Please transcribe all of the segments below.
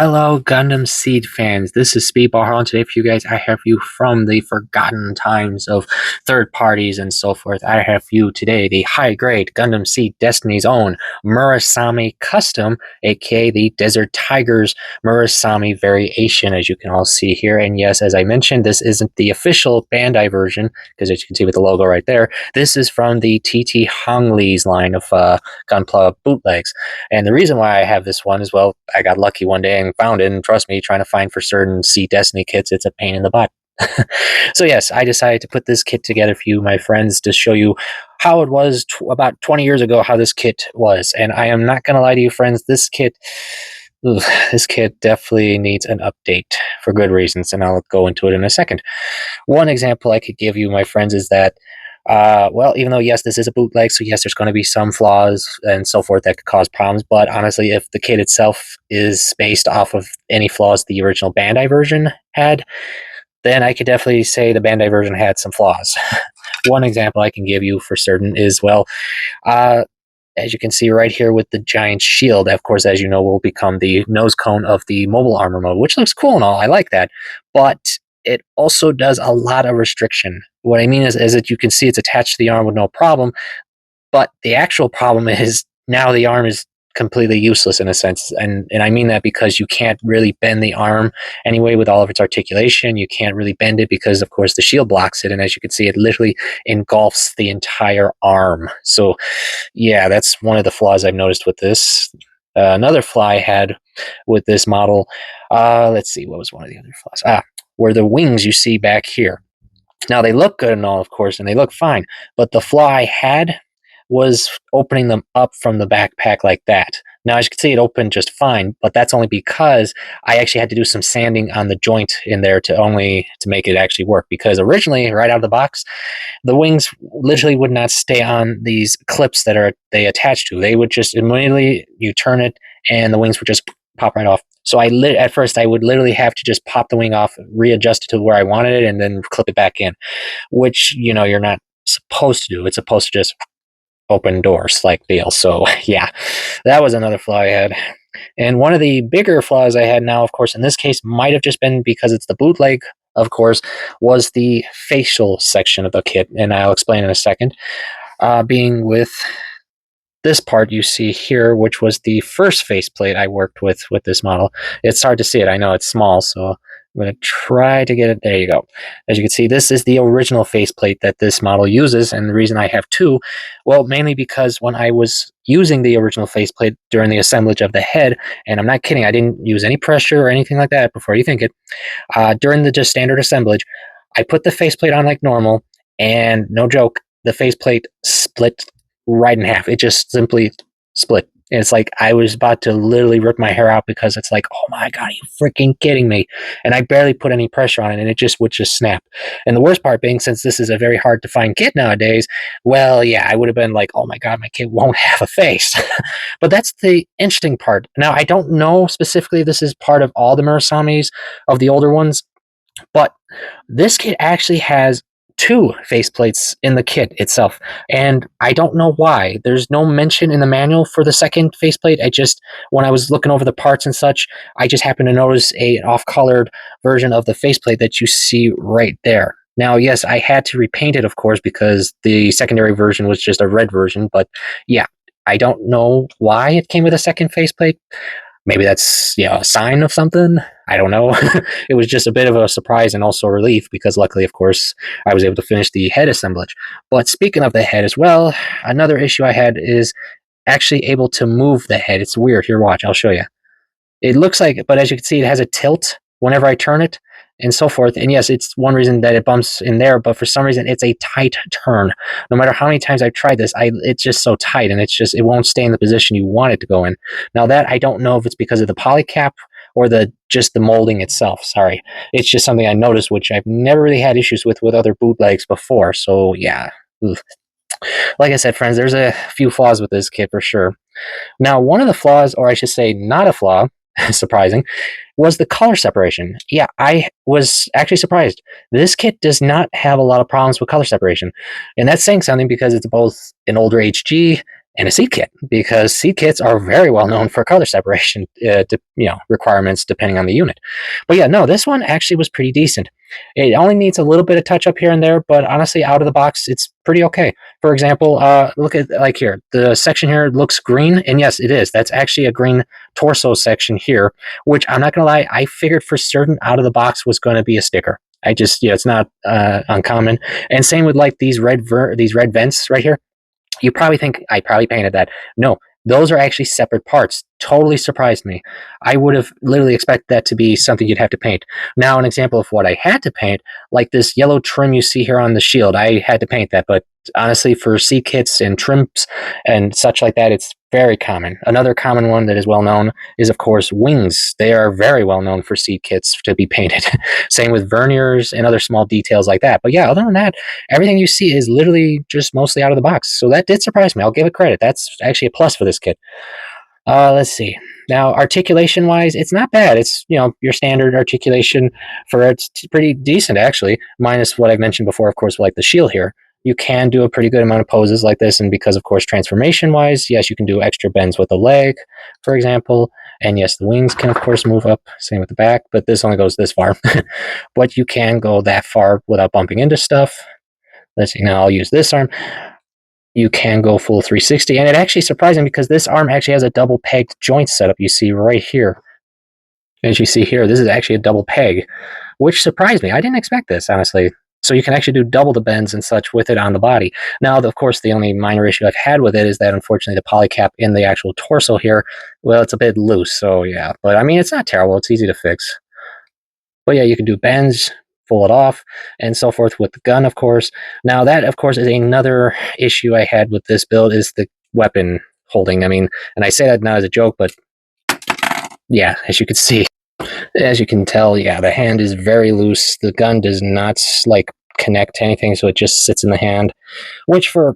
Hello, Gundam Seed fans. This is Speedball Harlan. Today for you guys, I have you from the forgotten times of third parties and so forth. I have you today, the high-grade Gundam Seed Destiny's own Murasame Custom, aka the Desert Tigers Murasame variation, as you can all see here. And yes, as I mentioned, this isn't the official Bandai version, because as you can see with the logo right there, this is from the TtHongli's line of Gunpla bootlegs. And the reason why I have this one is, well, I got lucky one day and found it, and trust me, trying to find for certain Seed Destiny kits, it's a pain in the butt. So yes, I decided to put this kit together for you, my friends, to show you how it was about 20 years ago, how this kit was. And I am not going to lie to you, friends, this kit definitely needs an update for good reasons, and I'll go into it in a second. One example I could give you, my friends, is that well, even though, yes, this is a bootleg, so yes, there's going to be some flaws and so forth that could cause problems, but honestly, if the kit itself is based off of any flaws the original Bandai version had, then I could definitely say the Bandai version had some flaws. One example I can give you for certain is, well, as you can see right here with the giant shield, of course, as you know, will become the nose cone of the mobile armor mode, which looks cool and all, I like that, but it also does a lot of restriction. What I mean is that you can see it's attached to the arm with no problem, but the actual problem is now the arm is completely useless in a sense, and I mean that because you can't really bend the arm anyway with all of its articulation. You can't really bend it because, of course, the shield blocks it, and as you can see, it literally engulfs the entire arm. So yeah, that's one of the flaws I've noticed with this. Another flaw I had with this model, let's see, what was one of the other flaws? Were the wings you see back here. Now, they look good and all, of course, and they look fine, but the flaw I had was opening them up from the backpack like that. Now, as you can see, it opened just fine, but that's only because I actually had to do some sanding on the joint in there to make it actually work, because originally, right out of the box, the wings literally would not stay on these clips that they attached to. They would just immediately, you turn it, and the wings would just pop right off. So at first I would literally have to just pop the wing off, readjust it to where I wanted it, and then clip it back in, which, you know, you're not supposed to do. It's supposed to just open doors like deal. So yeah, that was another flaw I had. And one of the bigger flaws I had now, of course, in this case, might have just been because it's the bootleg, of course, was the facial section of the kit, and I'll explain in a second. Being with this part you see here, which was the first faceplate I worked with this model. It's hard to see it. I know it's small, so I'm going to try to get it. There you go. As you can see, this is the original faceplate that this model uses, and the reason I have two, well, mainly because when I was using the original faceplate during the assemblage of the head, and I'm not kidding, I didn't use any pressure or anything like that before you think it, during the just standard assemblage, I put the faceplate on like normal, and no joke, the faceplate split right in half. It just simply split. And it's like I was about to literally rip my hair out, because it's like, oh my god, are you freaking kidding me? And I barely put any pressure on it, and it just would just snap. And the worst part being, since this is a very hard to find kit nowadays, well, yeah, I would have been like, oh my god, my kit won't have a face. But that's the interesting part. Now, I don't know specifically if this is part of all the Murasames of the older ones, but this kit actually has two faceplates in the kit itself, and I don't know why. There's no mention in the manual for the second faceplate. When I was looking over the parts and such, I just happened to notice an off-colored version of the faceplate that you see right there. Now, yes, I had to repaint it, of course, because the secondary version was just a red version, but yeah, I don't know why it came with a second faceplate. Maybe that's, a sign of something. I don't know. It was just a bit of a surprise and also a relief, because luckily, of course, I was able to finish the head assemblage. But speaking of the head as well, another issue I had is actually able to move the head. It's weird. Here, watch. I'll show you. It looks like, but as you can see, it has a tilt whenever I turn it and so forth. And yes, it's one reason that it bumps in there, but for some reason, it's a tight turn. No matter how many times I've tried this, it's just so tight, and it won't stay in the position you want it to go in. Now, that I don't know if it's because of the polycap or just the molding itself. Sorry. It's just something I noticed, which I've never really had issues with other bootlegs before. So yeah. Oof. Like I said, friends, there's a few flaws with this kit for sure. Now, one of the flaws, or I should say not a flaw, surprising, was the color separation. Yeah, I was actually surprised. This kit does not have a lot of problems with color separation. And that's saying something, because it's both an older HG and a seed kit, because seed kits are very well known for color separation requirements depending on the unit. But yeah, no, this one actually was pretty decent. It only needs a little bit of touch up here and there, but honestly, out of the box, it's pretty okay. For example, look at like here, the section here looks green, and yes, it is. That's actually a green torso section here, which I'm not gonna lie, I figured for certain out of the box was going to be a sticker. I just, it's not uncommon. And same with like these red vents right here. You probably think I probably painted that. No, those are actually separate parts. Totally surprised me. I would have literally expected that to be something you'd have to paint. Now, an example of what I had to paint, like this yellow trim you see here on the shield, I had to paint that, but honestly, for seed kits and trims and such like that, it's very common. Another common one that is well known is, of course, wings. They are very well known for seed kits to be painted. Same with verniers and other small details like that. But yeah, other than that, everything you see is literally just mostly out of the box. So that did surprise me. I'll give it credit. That's actually a plus for this kit. Let's see. Now, articulation-wise, it's not bad. It's, your standard articulation for it's pretty decent, actually, minus what I've mentioned before, of course, like the shield here. You can do a pretty good amount of poses like this, and because, of course, transformation-wise, yes, you can do extra bends with the leg, for example, and yes, the wings can, of course, move up, same with the back, but this only goes this far. But you can go that far without bumping into stuff. Let's see, now I'll use this arm. You can go full 360, and it actually surprising because this arm actually has a double pegged joint setup you see right here. As you see here, this is actually a double peg, which surprised me. I didn't expect this, honestly. So you can actually do double the bends and such with it on the body. Now, of course, the only minor issue I've had with it is that, unfortunately, the polycap in the actual torso here, well, it's a bit loose, so yeah. But, I mean, it's not terrible. It's easy to fix. But, yeah, you can do bends, pull it off, and so forth with the gun, of course. Now, that, of course, is another issue I had with this build is the weapon holding. I mean, and I say that not as a joke, but, yeah, as you can see, as you can tell, yeah, the hand is very loose. The gun does not, like, connect to anything, so it just sits in the hand, which for,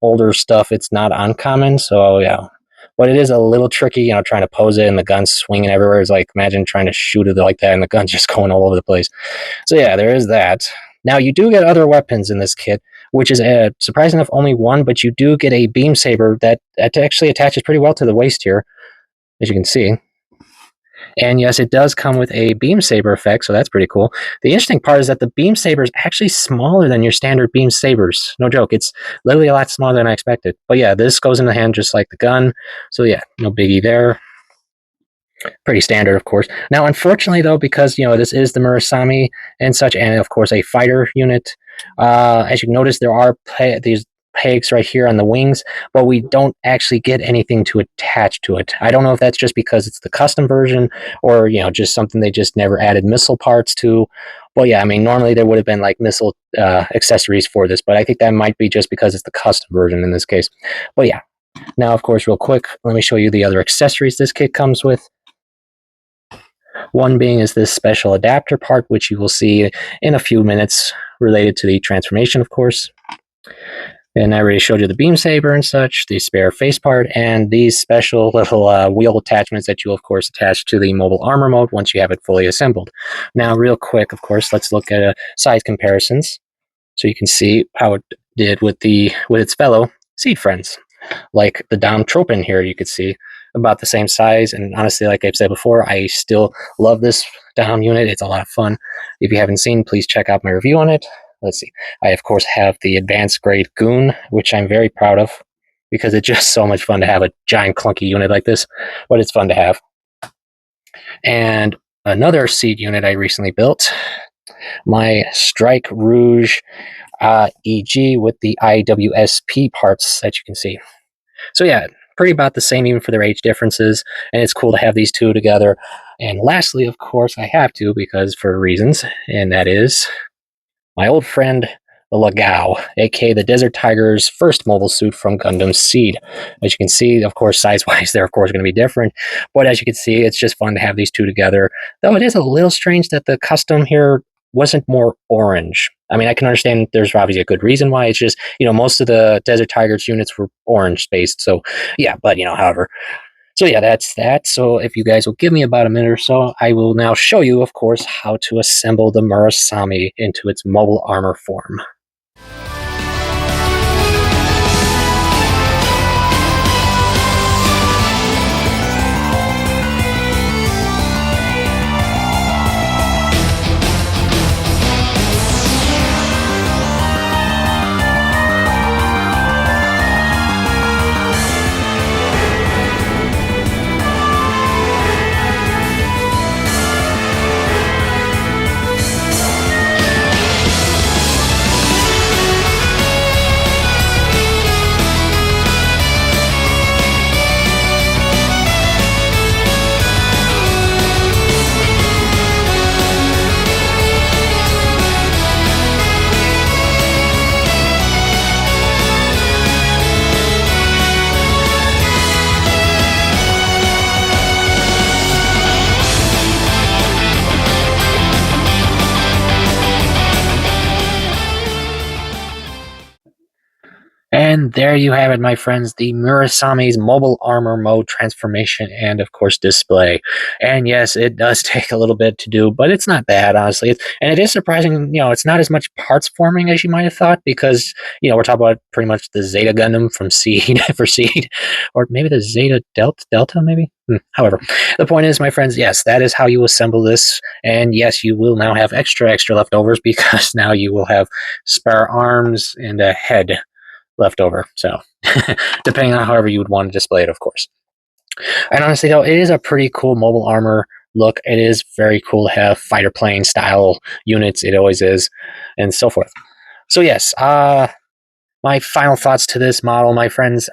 older stuff, it's not uncommon, so, yeah. But it is a little tricky, trying to pose it and the gun's swinging everywhere. It's like, imagine trying to shoot it like that and the gun's just going all over the place. So, yeah, there is that. Now, you do get other weapons in this kit, which is, surprising enough, only one, but you do get a beam saber that actually attaches pretty well to the waist here, as you can see. And yes, it does come with a beam saber effect, so that's pretty cool. The interesting part is that the beam saber is actually smaller than your standard beam sabers. No joke, it's literally a lot smaller than I expected. But yeah, this goes in the hand just like the gun, so yeah, no biggie there. Pretty standard, of course. Now, unfortunately, though, because, this is the Murasame and such, and of course a fighter unit, as you can notice, there are these pegs right here on the wings, but we don't actually get anything to attach to it. I don't know if that's just because it's the custom version or, just something they just never added missile parts to. Well, yeah, I mean, normally there would have been like missile accessories for this, but I think that might be just because it's the custom version in this case. But yeah, now, of course, real quick, let me show you the other accessories this kit comes with. One being is this special adapter part, which you will see in a few minutes, related to the transformation, of course. And I already showed you the beam saber and such, the spare face part, and these special little wheel attachments that you, of course, attach to the mobile armor mode once you have it fully assembled. Now, real quick, of course, let's look at size comparisons, so you can see how it did with its fellow seed friends. Like the Dom Tropin here, you could see about the same size, and honestly, like I've said before, I still love this Dom unit. It's a lot of fun. If you haven't seen, please check out my review on it. Let's see. I, of course, have the advanced grade Goon, which I'm very proud of, because it's just so much fun to have a giant clunky unit like this, but it's fun to have. And another seed unit I recently built, my Strike Rouge EG with the IWSP parts that you can see. So yeah, pretty about the same even for their age differences, and it's cool to have these two together. And lastly, of course, I have to, because for reasons, and that is my old friend, the Lagao, aka the Desert Tiger's first mobile suit from Gundam Seed. As you can see, of course, size-wise, they're of course going to be different, but as you can see, it's just fun to have these two together, though it is a little strange that the custom here wasn't more orange. I mean, I can understand there's obviously a good reason why. It's just, most of the Desert Tigers units were orange-based, so yeah, but, however. So yeah, that's that. So if you guys will give me about a minute or so, I will now show you, of course, how to assemble the Murasame into its mobile armor form. And there you have it, my friends, the Murasame's mobile armor mode transformation and, of course, display. And yes, it does take a little bit to do, but it's not bad, honestly. And it is surprising, it's not as much parts forming as you might have thought because, we're talking about pretty much the Zeta Gundam from Seed for Seed, or maybe the Zeta Delta, maybe? However, the point is, my friends, yes, that is how you assemble this. And yes, you will now have extra leftovers because now you will have spare arms and a head left over. So, depending on however you would want to display it, of course. And honestly, though, it is a pretty cool mobile armor look. It is very cool to have fighter plane style units. It always is, and so forth. So yes, my final thoughts to this model, my friends.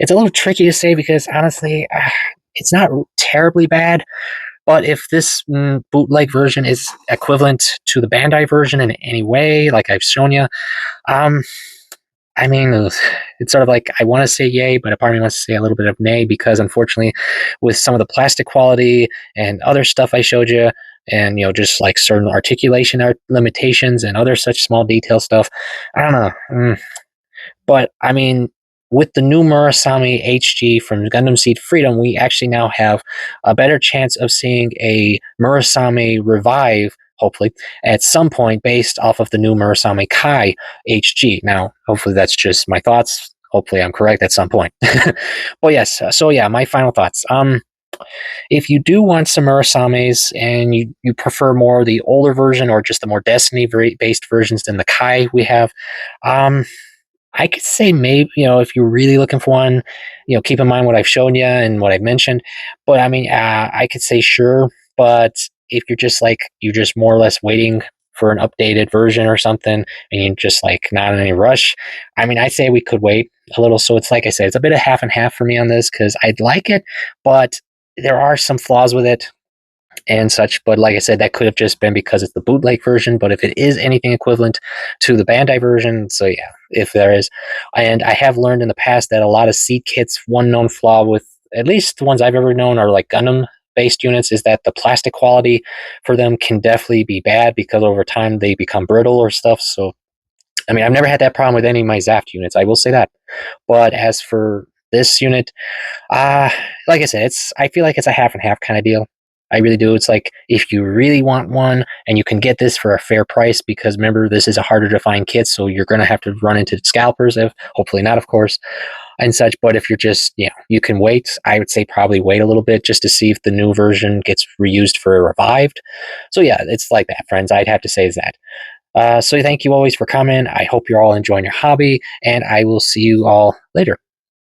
It's a little tricky to say because honestly, it's not terribly bad. But if this bootleg version is equivalent to the Bandai version in any way, like I've shown you, um, I mean, it's sort of like I want to say yay, but a part of me wants to say a little bit of nay because unfortunately, with some of the plastic quality and other stuff I showed you, and just like certain articulation limitations and other such small detail stuff, I don't know. But I mean, with the new Murasame HG from Gundam Seed Freedom, we actually now have a better chance of seeing a Murasame revive, hopefully, at some point based off of the new Murasame Kai HG. Now, hopefully, that's just my thoughts. Hopefully, I'm correct at some point. But yes, so yeah, my final thoughts. If you do want some Murasames and you prefer more the older version or just the more Destiny based versions than the Kai we have, I could say maybe, if you're really looking for one, keep in mind what I've shown you and what I've mentioned. But I mean, I could say sure. But if you're just more or less waiting for an updated version or something and you're just like not in any rush, I mean, I say we could wait a little. So it's like I said, it's a bit of half and half for me on this because I'd like it, but there are some flaws with it and such. But like I said, that could have just been because it's the bootleg version. But if it is anything equivalent to the Bandai version, so yeah, if there is, and I have learned in the past that a lot of seed kits, one known flaw with at least the ones I've ever known are like Gundam based units is that the plastic quality for them can definitely be bad because over time they become brittle or stuff. So I mean, I've never had that problem with any of my Zaft units, I will say that. But as for this unit, uh, like I said, I feel like it's a half and half kind of deal. I really do. It's like if you really want one and you can get this for a fair price, because remember, this is a harder to find kit, so you're going to have to run into scalpers, if hopefully not, of course, and such. But if you're just, you can wait. I would say probably wait a little bit just to see if the new version gets reused for revived. So yeah, it's like that, friends. I'd have to say is that. So thank you always for coming. I hope you're all enjoying your hobby, and I will see you all later.